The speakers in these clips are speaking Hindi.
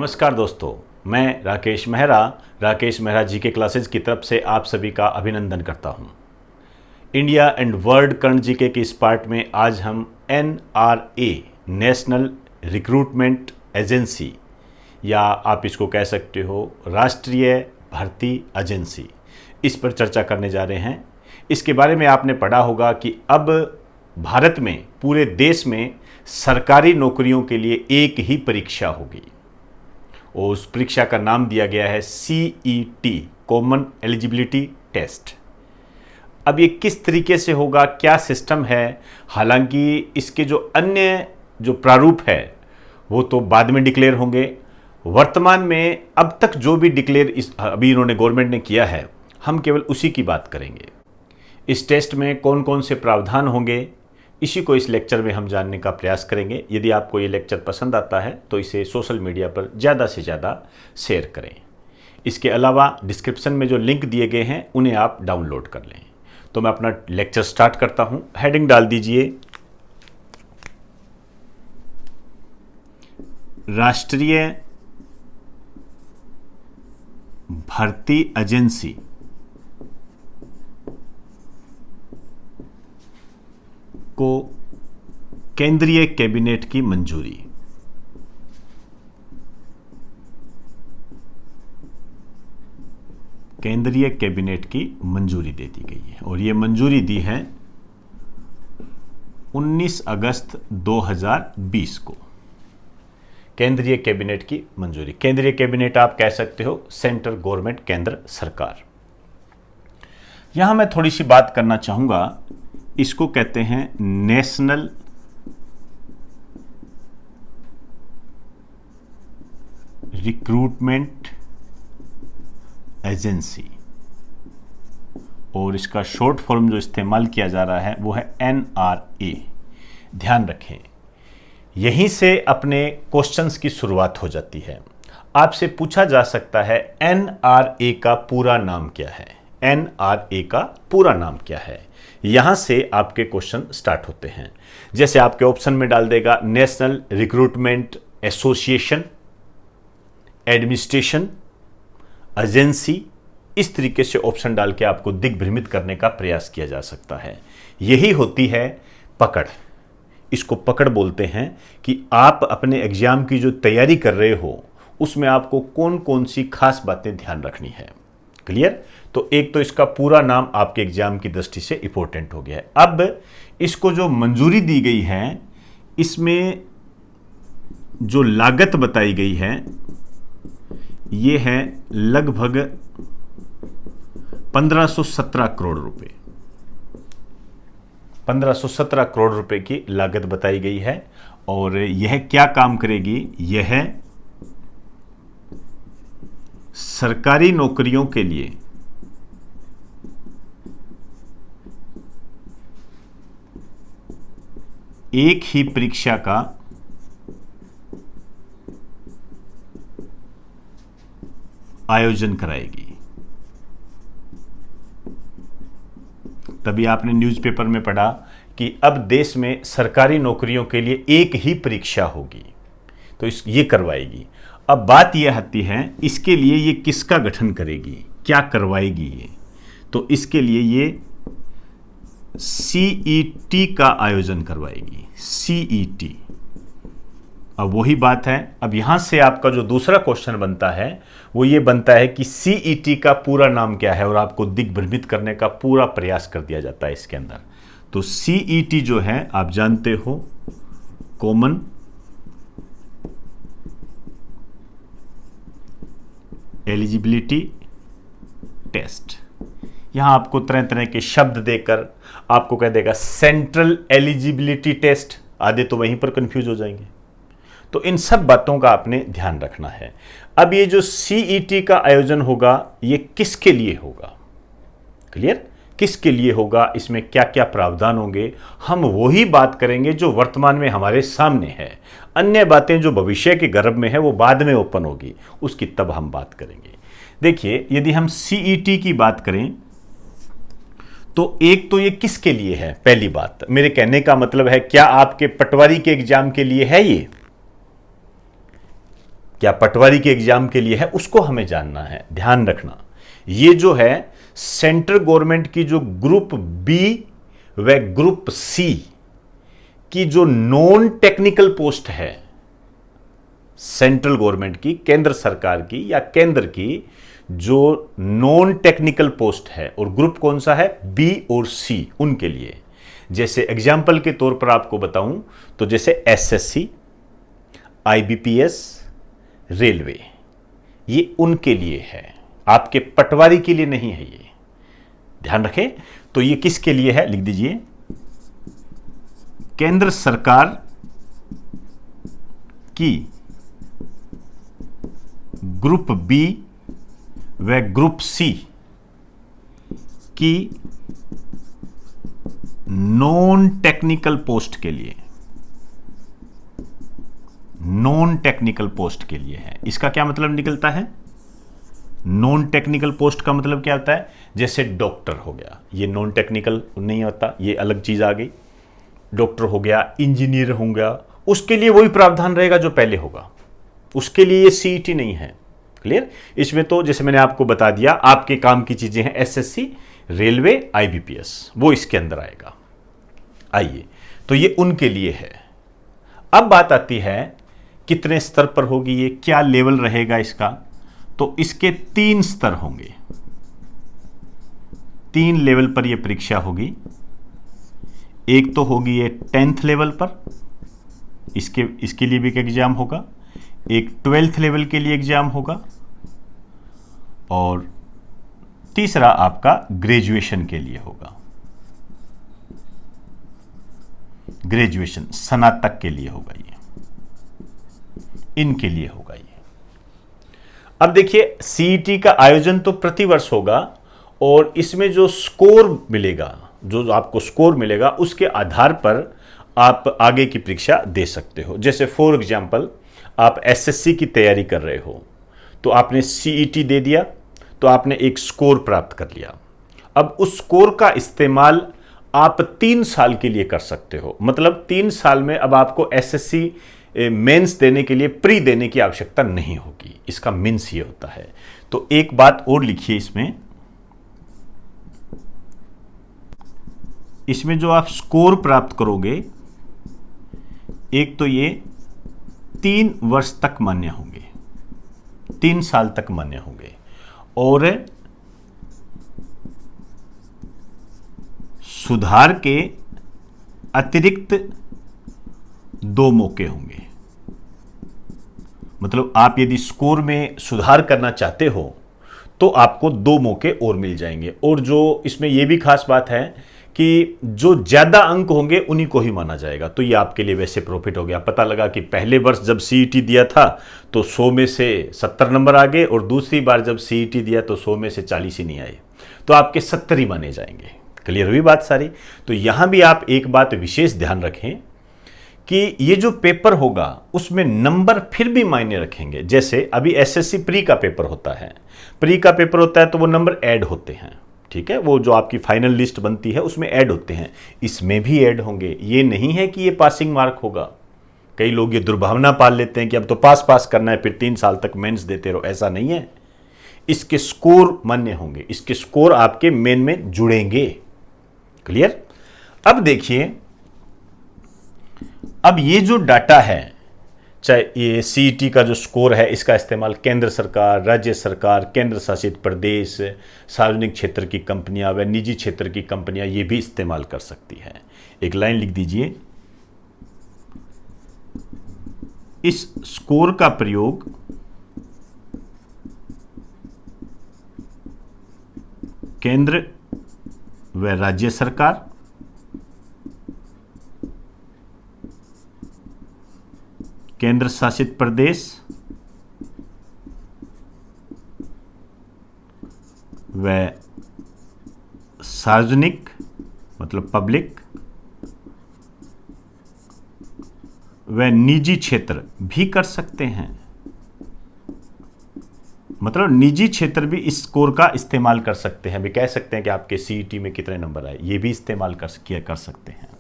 नमस्कार दोस्तों, मैं राकेश मेहरा जीके क्लासेस की तरफ से आप सभी का अभिनंदन करता हूं। India and world current GK के इस पार्ट में आज हम NRA नेशनल रिक्रूटमेंट एजेंसी या आप इसको कह सकते हो राष्ट्रीय भर्ती एजेंसी, इस पर चर्चा करने जा रहे हैं। इसके बारे में आपने पढ़ा होगा कि अब भारत में पूरे देश में सरकारी नौकरियों के लिए एक ही परीक्षा होगी और उस परीक्षा का नाम दिया गया है CET, कॉमन एलिजिबिलिटी टेस्ट। अब ये किस तरीके से होगा, क्या सिस्टम है, हालांकि इसके जो अन्य जो प्रारूप है वो तो बाद में डिक्लेयर होंगे। वर्तमान में अब तक जो भी डिक्लेयर अभी इन्होंने गवर्नमेंट ने किया है, हम केवल उसी की बात करेंगे। इस टेस्ट में कौन कौन से प्रावधान होंगे, इसी को इस लेक्चर में हम जानने का प्रयास करेंगे। यदि आपको ये लेक्चर पसंद आता है तो इसे सोशल मीडिया पर ज़्यादा से ज़्यादा शेयर करें। इसके अलावा डिस्क्रिप्शन में जो लिंक दिए गए हैं उन्हें आप डाउनलोड कर लें। तो मैं अपना लेक्चर स्टार्ट करता हूं। हेडिंग डाल दीजिए, राष्ट्रीय भर्ती एजेंसी को केंद्रीय कैबिनेट की मंजूरी। केंद्रीय कैबिनेट की मंजूरी दे दी गई है और ये मंजूरी दी है 19 अगस्त 2020 को। केंद्रीय कैबिनेट की मंजूरी, केंद्रीय कैबिनेट आप कह सकते हो सेंट्रल गवर्नमेंट, केंद्र सरकार। यहां मैं थोड़ी सी बात करना चाहूंगा, इसको कहते हैं नेशनल रिक्रूटमेंट एजेंसी और इसका शॉर्ट फॉर्म जो इस्तेमाल किया जा रहा है वो है NRA। ध्यान रखें, यहीं से अपने क्वेश्चंस की शुरुआत हो जाती है। आपसे पूछा जा सकता है NRA का पूरा नाम क्या है, NRA का पूरा नाम क्या है। यहां से आपके क्वेश्चन स्टार्ट होते हैं। जैसे आपके ऑप्शन में डाल देगा national recruitment association, administration, agency, इस तरीके से ऑप्शन डाल के आपको दिग्भ्रमित करने का प्रयास किया जा सकता है। यही होती है पकड़। इसको पकड़ बोलते हैं कि आप अपने एग्जाम की जो तैयारी कर रहे हो उसमें आपको कौन कौन सी खास बातें ध्यान रखनी है। क्लियर? तो एक तो इसका पूरा नाम आपके एग्जाम की दृष्टि से इंपॉर्टेंट हो गया है। अब इसको जो मंजूरी दी गई है, इसमें जो लागत बताई गई है ये है लगभग 1517 करोड़ रुपए। 1517 करोड़ रुपए की लागत बताई गई है और यह क्या काम करेगी? यह सरकारी नौकरियों के लिए एक ही परीक्षा का आयोजन कराएगी। तभी आपने न्यूज़पेपर में पढ़ा कि अब देश में सरकारी नौकरियों के लिए एक ही परीक्षा होगी, तो ये करवाएगी। अब बात यह आती है इसके लिए ये किसका गठन करेगी, क्या करवाएगी ये? तो इसके लिए ये CET का आयोजन करवाएगी। CET। अब वही बात है, अब यहां से आपका जो दूसरा क्वेश्चन बनता है वो ये बनता है कि CET का पूरा नाम क्या है और आपको दिग्भ्रमित करने का पूरा प्रयास कर दिया जाता है इसके अंदर। तो CET जो है आप जानते हो, कॉमन एलिजिबिलिटी टेस्ट। यहां आपको तरह तरह के शब्द देकर आपको कह देगा सेंट्रल एलिजिबिलिटी टेस्ट, आधे तो वहीं पर कंफ्यूज हो जाएंगे। तो इन सब बातों का आपने ध्यान रखना है। अब ये जो CET का आयोजन होगा ये किसके लिए होगा? क्लियर? किसके लिए होगा, इसमें क्या क्या प्रावधान होंगे, हम वही बात करेंगे जो वर्तमान में हमारे सामने है। अन्य बातें जो भविष्य के गर्भ में है वो बाद में ओपन होगी, उसकी तब हम बात करेंगे। देखिए, यदि हम CET की बात करें तो एक तो ये किसके लिए है? पहली बात, मेरे कहने का मतलब है क्या आपके पटवारी के एग्जाम के लिए है ये? क्या पटवारी के एग्जाम के लिए है, उसको हमें जानना है। ध्यान रखना, ये जो है सेंट्रल गवर्नमेंट की जो ग्रुप बी व ग्रुप सी की जो नॉन टेक्निकल पोस्ट है, सेंट्रल गवर्नमेंट की, केंद्र सरकार की या केंद्र की जो नॉन टेक्निकल पोस्ट है, और ग्रुप कौन सा है, बी और सी, उनके लिए। जैसे एग्जाम्पल के तौर पर आपको बताऊं तो जैसे एसएससी, आईबीपीएस, रेलवे, ये उनके लिए है, आपके पटवारी के लिए नहीं है। ये ध्यान रखें। तो ये किसके लिए है, लिख दीजिए, केंद्र सरकार की ग्रुप बी व ग्रुप सी की नॉन टेक्निकल पोस्ट के लिए, नॉन टेक्निकल पोस्ट के लिए है। इसका क्या मतलब निकलता है, नॉन टेक्निकल पोस्ट का मतलब क्या होता है, जैसे डॉक्टर हो गया, ये नॉन टेक्निकल नहीं होता, ये अलग चीज आ गई। डॉक्टर हो गया, इंजीनियर हो गया, उसके लिए वही प्रावधान रहेगा जो पहले होगा, उसके लिए ये सीईटी नहीं है। क्लियर। इसमें तो जैसे मैंने आपको बता दिया, आपके काम की चीजें हैं, एसएससी, रेलवे, आईबीपीएस, वो इसके अंदर आएगा। आइए, तो ये उनके लिए है। अब बात आती है कितने स्तर पर होगी ये, क्या लेवल रहेगा इसका, तो इसके 3 स्तर होंगे, 3 लेवल पर यह परीक्षा होगी। एक तो होगी ये 10th लेवल पर, इसके लिए भी एक एग्जाम होगा, एक 12th लेवल के लिए एग्जाम होगा, और तीसरा आपका ग्रेजुएशन के लिए होगा, ग्रेजुएशन स्नातक के लिए होगा, ये इनके लिए होगा ये। अब देखिए, सीईटी का आयोजन तो प्रतिवर्ष होगा, और इसमें जो स्कोर मिलेगा, जो आपको स्कोर मिलेगा, उसके आधार पर आप आगे की परीक्षा दे सकते हो। जैसे फॉर एग्जांपल, आप एसएससी की तैयारी कर रहे हो, तो आपने सीईटी दे दिया, तो आपने एक स्कोर प्राप्त कर लिया। अब उस स्कोर का इस्तेमाल आप 3 साल के लिए कर सकते हो, मतलब 3 साल में अब आपको एसएससी मेंस देने के लिए प्री देने की आवश्यकता नहीं होगी। इसका मीन्स ये होता है। तो एक बात और लिखिए इसमें जो आप स्कोर प्राप्त करोगे, एक तो ये 3 वर्ष तक मान्य होंगे, 3 साल तक मान्य होंगे, और सुधार के अतिरिक्त 2 मौके होंगे। मतलब आप यदि स्कोर में सुधार करना चाहते हो तो आपको 2 मौके और मिल जाएंगे। और जो इसमें यह भी खास बात है कि जो ज्यादा अंक होंगे उन्हीं को ही माना जाएगा। तो ये आपके लिए वैसे प्रॉफिट हो गया। पता लगा कि पहले वर्ष जब सीईटी दिया था तो 100 में से 70 नंबर आ गए, और दूसरी बार जब सीईटी दिया तो 100 में से 40 ही नहीं आए, तो आपके 70 ही माने जाएंगे। क्लियर हुई बात सारी। तो यहां भी आप एक बात विशेष ध्यान रखें कि ये जो पेपर होगा उसमें नंबर फिर भी मायने रखेंगे। जैसे अभी एसएससी प्री का पेपर होता है, प्री का पेपर होता है तो वो नंबर ऐड होते हैं, ठीक है, वो जो आपकी फाइनल लिस्ट बनती है उसमें ऐड होते हैं, इसमें भी ऐड होंगे। ये नहीं है कि ये पासिंग मार्क होगा। कई लोग ये दुर्भावना पाल लेते हैं कि अब तो पास करना है, फिर 3 साल तक मेंस देते रहो। ऐसा नहीं है, इसके स्कोर मान्य होंगे, इसके स्कोर आपके मेन में जुड़ेंगे। क्लियर। अब देखिए, अब ये जो डाटा है, चाहे ये सीईटी का जो स्कोर है, इसका इस्तेमाल केंद्र सरकार, राज्य सरकार, केंद्र शासित प्रदेश, सार्वजनिक क्षेत्र की कंपनियां व निजी क्षेत्र की कंपनियां ये भी इस्तेमाल कर सकती है। एक लाइन लिख दीजिए, इस स्कोर का प्रयोग केंद्र व राज्य सरकार, केंद्र शासित प्रदेश व सार्वजनिक मतलब पब्लिक व निजी क्षेत्र भी कर सकते हैं। मतलब निजी क्षेत्र भी इस स्कोर का इस्तेमाल कर सकते हैं। भी कह सकते हैं कि आपके सीईटी में कितने नंबर आए, ये भी इस्तेमाल कर सकते हैं।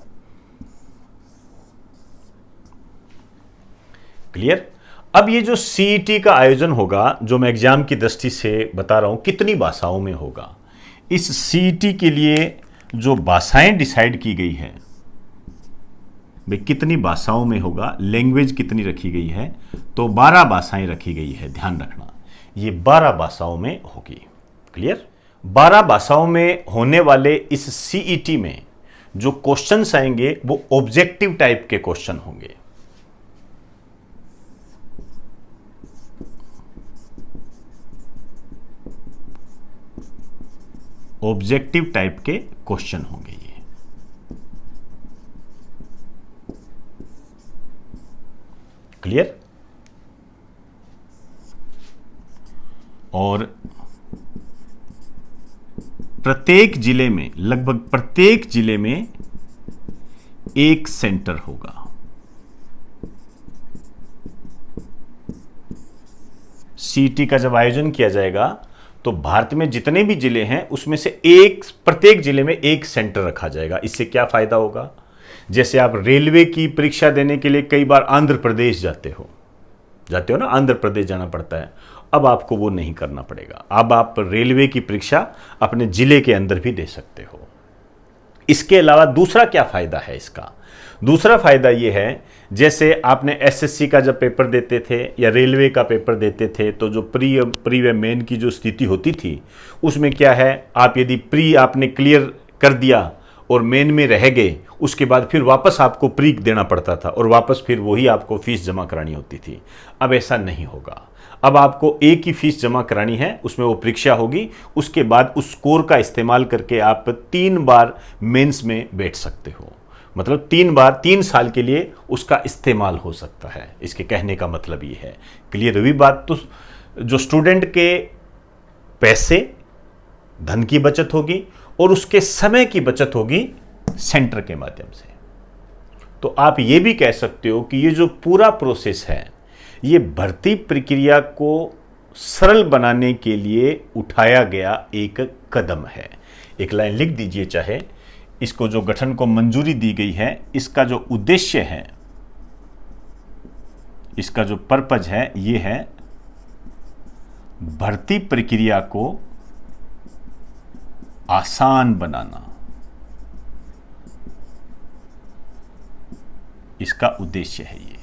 क्लियर। अब ये जो सीईटी का आयोजन होगा, जो मैं एग्जाम की दृष्टि से बता रहा हूं, कितनी भाषाओं में होगा। इस सीईटी के लिए जो भाषाएं डिसाइड की गई है, भाई कितनी भाषाओं में होगा, लैंग्वेज कितनी रखी गई है, तो 12 भाषाएं रखी गई है। ध्यान रखना, ये 12 भाषाओं में होगी। क्लियर? 12 भाषाओं में होने वाले इस सीईटी में जो क्वेश्चंस आएंगे वो ऑब्जेक्टिव टाइप के क्वेश्चन होंगे। ऑब्जेक्टिव टाइप के क्वेश्चन होंगे ये। क्लियर? और प्रत्येक जिले में, लगभग प्रत्येक जिले में एक सेंटर होगा। सीईटी का जब आयोजन किया जाएगा तो भारत में जितने भी जिले हैं उसमें से प्रत्येक जिले में एक सेंटर रखा जाएगा। इससे क्या फायदा होगा? जैसे आप रेलवे की परीक्षा देने के लिए कई बार आंध्र प्रदेश जाते हो ना, आंध्र प्रदेश जाना पड़ता है। अब आपको वो नहीं करना पड़ेगा। अब आप रेलवे की परीक्षा अपने जिले के अंदर भी दे सकते हो। इसके अलावा दूसरा क्या फायदा है इसका? दूसरा फायदा ये है, जैसे आपने एसएससी का जब पेपर देते थे या रेलवे का पेपर देते थे, तो जो प्री व मेन की जो स्थिति होती थी, उसमें क्या है, आप यदि प्री आपने क्लियर कर दिया और मेन में रह गए, उसके बाद फिर वापस आपको प्री देना पड़ता था और वापस फिर वही आपको फीस जमा करानी होती थी। अब ऐसा नहीं होगा। अब आपको एक ही फीस जमा करानी है, उसमें वो परीक्षा होगी, उसके बाद उस स्कोर का इस्तेमाल करके आप 3 बार मेंस में बैठ सकते हो। मतलब 3 बार 3 साल के लिए उसका इस्तेमाल हो सकता है। इसके कहने का मतलब ये है। क्लियर हुई बात? तो जो स्टूडेंट के पैसे, धन की बचत होगी और उसके समय की बचत होगी सेंटर के माध्यम से। तो आप ये भी कह सकते हो कि ये जो पूरा प्रोसेस है, ये भर्ती प्रक्रिया को सरल बनाने के लिए उठाया गया एक कदम है। एक लाइन लिख दीजिए चाहे। इसको जो गठन को मंजूरी दी गई है, इसका जो उद्देश्य है, इसका जो पर्पज है, ये है भर्ती प्रक्रिया को आसान बनाना। इसका उद्देश्य है ये।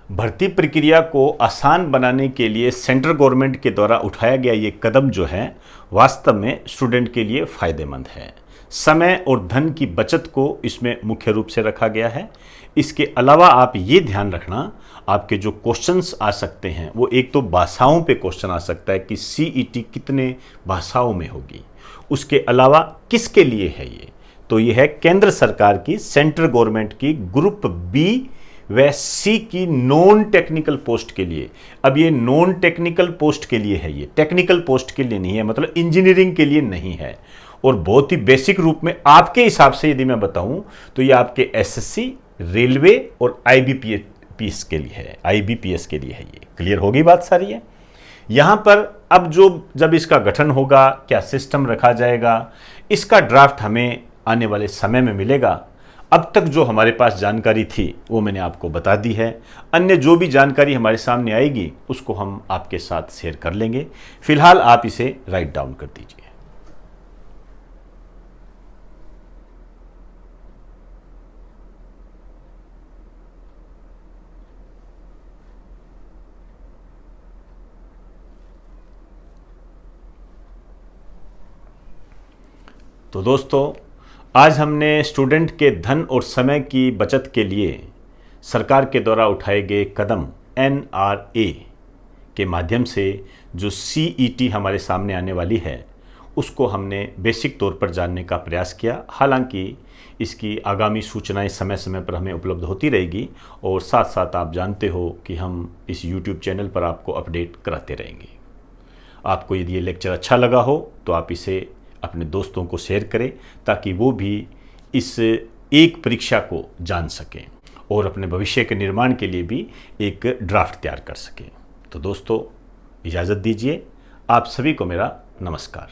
भर्ती प्रक्रिया को आसान बनाने के लिए सेंट्रल गवर्नमेंट के द्वारा उठाया गया ये कदम जो है, वास्तव में स्टूडेंट के लिए फायदेमंद है। समय और धन की बचत को इसमें मुख्य रूप से रखा गया है। इसके अलावा आप ये ध्यान रखना, आपके जो क्वेश्चंस आ सकते हैं वो एक तो भाषाओं पे क्वेश्चन आ सकता है कि सीईटी कितने भाषाओं में होगी। उसके अलावा किसके लिए है ये? तो ये है केंद्र सरकार की, सेंट्रल गवर्नमेंट की ग्रुप बी व सी की नॉन टेक्निकल पोस्ट के लिए। अब ये नॉन टेक्निकल पोस्ट के लिए है, ये टेक्निकल पोस्ट के लिए नहीं है, मतलब इंजीनियरिंग के लिए नहीं है। और बहुत ही बेसिक रूप में आपके हिसाब से यदि मैं बताऊं तो ये आपके एसएससी, रेलवे और आईबीपीएस के लिए है, आईबीपीएस के लिए है ये। क्लियर होगी बात सारी है? यहां पर अब जब इसका गठन होगा, क्या सिस्टम रखा जाएगा, इसका ड्राफ्ट हमें आने वाले समय में मिलेगा। अब तक जो हमारे पास जानकारी थी वो मैंने आपको बता दी है। अन्य जो भी जानकारी हमारे सामने आएगी उसको हम आपके साथ शेयर कर लेंगे। फिलहाल आप इसे राइट डाउन कर दीजिए। तो दोस्तों, आज हमने स्टूडेंट के धन और समय की बचत के लिए सरकार के द्वारा उठाए गए कदम NRA के माध्यम से जो CET हमारे सामने आने वाली है उसको हमने बेसिक तौर पर जानने का प्रयास किया। हालांकि इसकी आगामी सूचनाएं समय समय पर हमें उपलब्ध होती रहेगी और साथ साथ आप जानते हो कि हम इस YouTube चैनल पर आपको अपडेट कराते रहेंगे। आपको यदि ये लेक्चर अच्छा लगा हो तो आप इसे अपने दोस्तों को शेयर करें ताकि वो भी इस एक परीक्षा को जान सकें और अपने भविष्य के निर्माण के लिए भी एक ड्राफ्ट तैयार कर सकें। तो दोस्तों, इजाज़त दीजिए। आप सभी को मेरा नमस्कार।